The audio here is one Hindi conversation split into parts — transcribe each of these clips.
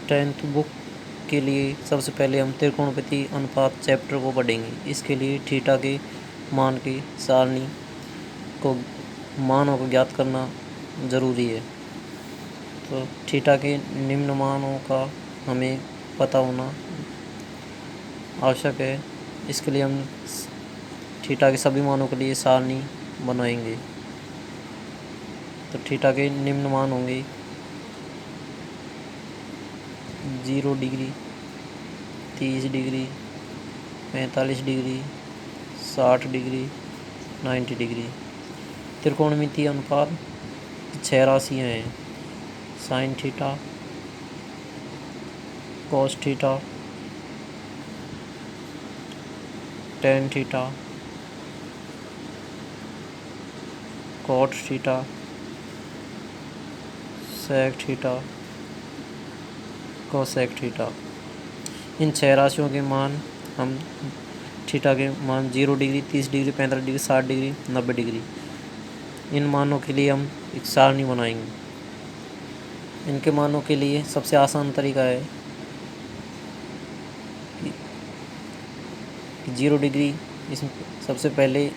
टेंथ बुक के लिए सबसे पहले हम त्रिकोणमिति अनुपात चैप्टर को पढ़ेंगे। इसके लिए थीटा के मान की सारणी को मानों को ज्ञात करना ज़रूरी है। तो थीटा के निम्न मानों का हमें पता होना आवश्यक है। इसके लिए हम थीटा के सभी मानों के लिए सारणी बनाएंगे। तो थीटा के निम्न मान होंगे 0 degree, 30 degree, 45 degree, 60 degree, 90 degree. त्रिकोणमितीय अनुपात 6 राशियाँ हैं: sine theta, cos theta, tan theta, cot theta, sec theta, cosec theta. इन 6 राशियों के मान हम थीटा के मान 0 degree, 30 degree, 45 degree, 60 degree, 90 degree, इन मानों के लिए हम एक सारणी बनाएंगे। इनके मानों के लिए सबसे आसान तरीका है 0 डिग्री, इसमें सबसे पहले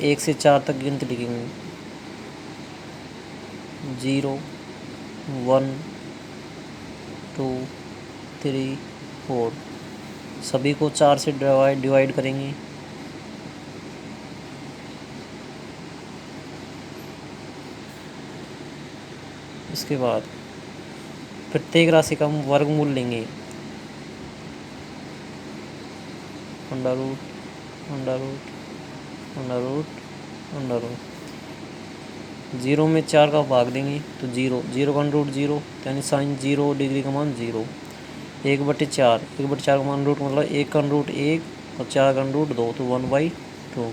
1 से 4 तक गिनती लिखेंगे। 0, 1, 2, 3, 4। सभी को 4 से डिवाइड करेंगे। इसके बाद प्रत्येक राशि का हम वर्गमूल लेंगे। Under root, under root, under root, under root. 0 में 4 का भाग देंगे तो 0, 0 का अंडर रूट 0, यानी साइन 0 डिग्री का मान 0। 1/4, 1/4 का मान रूट मतलब 1 का अंडर रूट 1 और 4 का अंडर रूट 2, तो 1/2।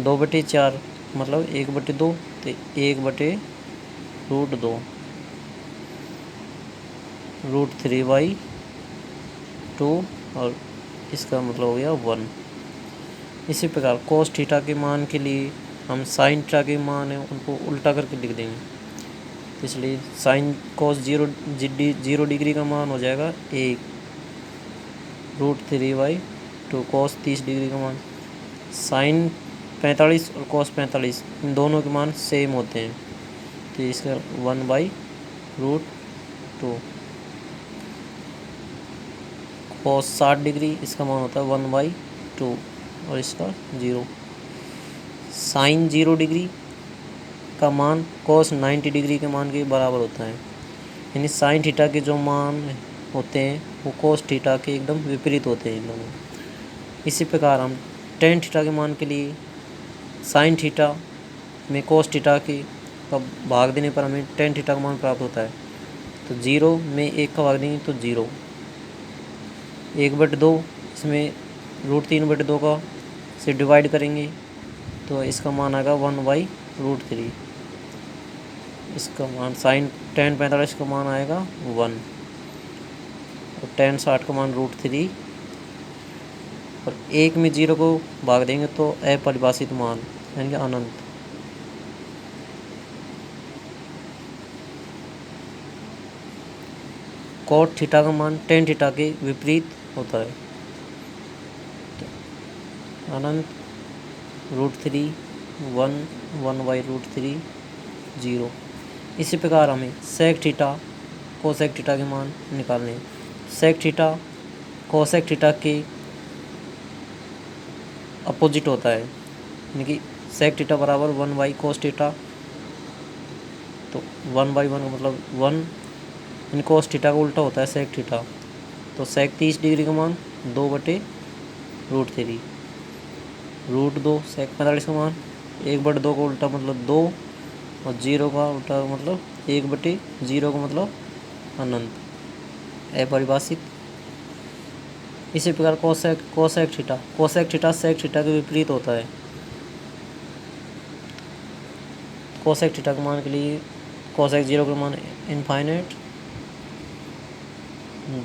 2/4 मतलब 1/2, तो 1/√2, √3/2 और इसका मतलब हो गया 1। इसी प्रकार कोस थीटा के मान के लिए हम साइन थीटा के मान है उनको उल्टा करके लिख देंगे। इसलिए साइन कोस 0 डिग्री का मान हो जाएगा 1, √3/2। कोस 30 डिग्री का मान, साइन 45 और कोस 45 इन दोनों के मान सेम होते हैं, तो इसका 1/√2। कोस 60 डिग्री, इसका मान होता है 1/2 और इसका 0। साइन 0 डिग्री का मान कोस 90 डिग्री के मान के बराबर होता है, यानी साइन थीटा के जो मान होते हैं वो कोस थीटा के एकदम विपरीत होते हैं इन दोनों। इसी प्रकार हम टेन थीटा के मान के लिए साइन थीटा में कोस थीटा के का भाग देने पर हमें टेन थीटा का मान प्राप्त होता है। तो 0 में 1 का भाग देंगे तो 0, 1/2, इसमें √3/2 का से डिवाइड करेंगे तो इसका मान आएगा 1/√3। इसका मान साइन टेन 45 का मान आएगा 1 और टेन 60 का मान √3 और 1 में 0 को भाग देंगे तो अपरिभाषित मान यानी कि अनंत। कोट थीटा का मान टेन थीटा के विपरीत होता है, तो अनंत, √3, 1, 1/√3, 0। इसी प्रकार हमें सेक थीटा कोसेक थीटा के मान निकालने हैं। सेक थीटा कोसेक थीटा के अपोजिट होता है, यानी कि सेक थीटा बराबर 1/कोस थीटा, तो 1/1 का मतलब 1, यानी कोस थीटा का उल्टा होता है सेक थीटा, तो सेक 30 डिग्री का मान 2/√3, √2 सेक 45 का मान 1/2 का उल्टा मतलब 2 और 0 का उल्टा मतलब 1/0 का मतलब अनंत, अपरिभाषित। इसी प्रकार कोसेक थीटा सेक थीटा के विपरीत होता है। कोसेक थीटा के मान के लिए कोसेक 0 का मान इनफाइनाइट,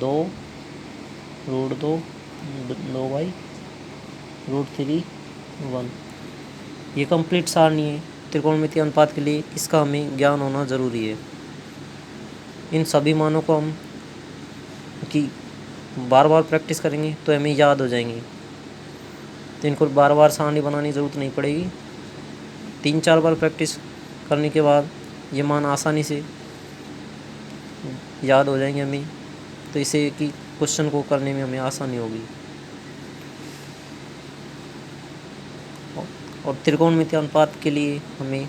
2, √2, 2/√3, 1। ये कंप्लीट सारणी है त्रिकोणमितीय अनुपात के लिए, इसका हमें ज्ञान होना ज़रूरी है। इन सभी मानों को हम कि बार बार प्रैक्टिस करेंगे तो हमें याद हो जाएंगी, तो इनको बार बार सारणी बनाने की ज़रूरत नहीं पड़ेगी। 3-4 बार प्रैक्टिस करने के बाद ये मान आसानी से याद हो जाएंगे हमें, तो इसे कि क्वेश्चन को करने में हमें आसानी होगी। और त्रिकोणमितीय अनुपात के लिए हमें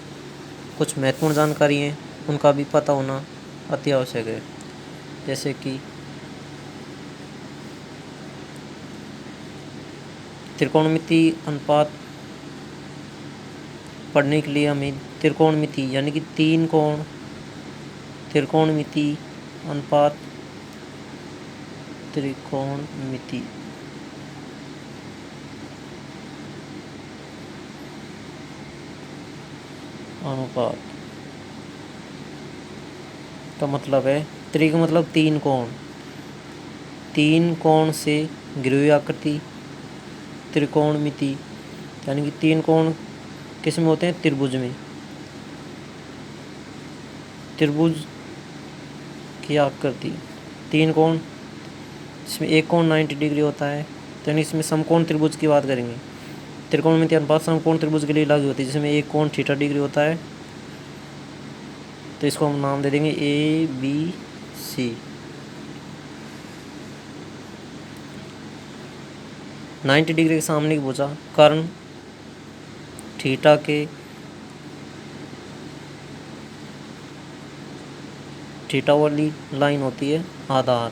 कुछ महत्वपूर्ण जानकारी हैं, उनका भी पता होना अति आवश्यक है। जैसे कि त्रिकोणमितीय अनुपात पढ़ने के लिए हमें त्रिकोणमिति यानी कि 3 कोण त्रिकोणमिति अनुपात त्रिकोणमिति अनुपात का मतलब है, त्रि का मतलब 3 कोण, 3 कोण से घिरी हुई आकृति त्रिकोणमिति, यानी कि 3 कोण किस में होते हैं? त्रिभुज में। त्रिभुज की आकृति 3 कोण, इसमें एक कोण 90 डिग्री होता है, तो यानी इसमें समकोण त्रिभुज की बात करेंगे। त्रिकोणमितीय अनुपात समकोण त्रिभुज के लिए लागू होती है, जिसमें एक कोण थीटा डिग्री होता है, तो इसको हम नाम दे देंगे ABC। 90 डिग्री के सामने की भुजा कर्ण थीटा के थीटा वाली लाइन होती है आधार,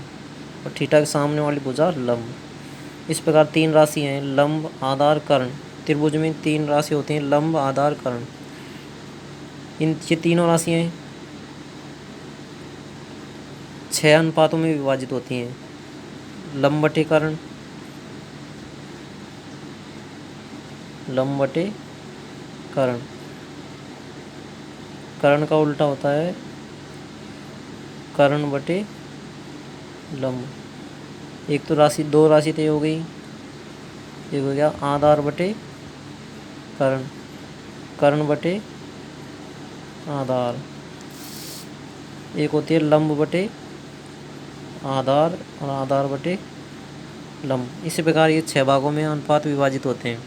और थीटा के सामने वाली भुजा लंब। इस प्रकार 3 राशि हैं, लंब आधार कर्ण। त्रिभुज में 3 राशि होती हैं, लंब आधार कर्ण। ये तीनों राशियाँ 6 अनुपातों में विभाजित होती हैं। लंब बटे कर्ण, लंब बटे कर्ण, कर्ण का उल्टा होता है कर्ण बटे लंब। एक तो राशि 2 राशि तय हो गई, एक हो गया आधार बटे कर्ण, कर्ण बटे आधार। एक होती है लंब बटे आधार और आधार बटे लंब। इसी प्रकार ये 6 भागों में अनुपात विभाजित होते हैं।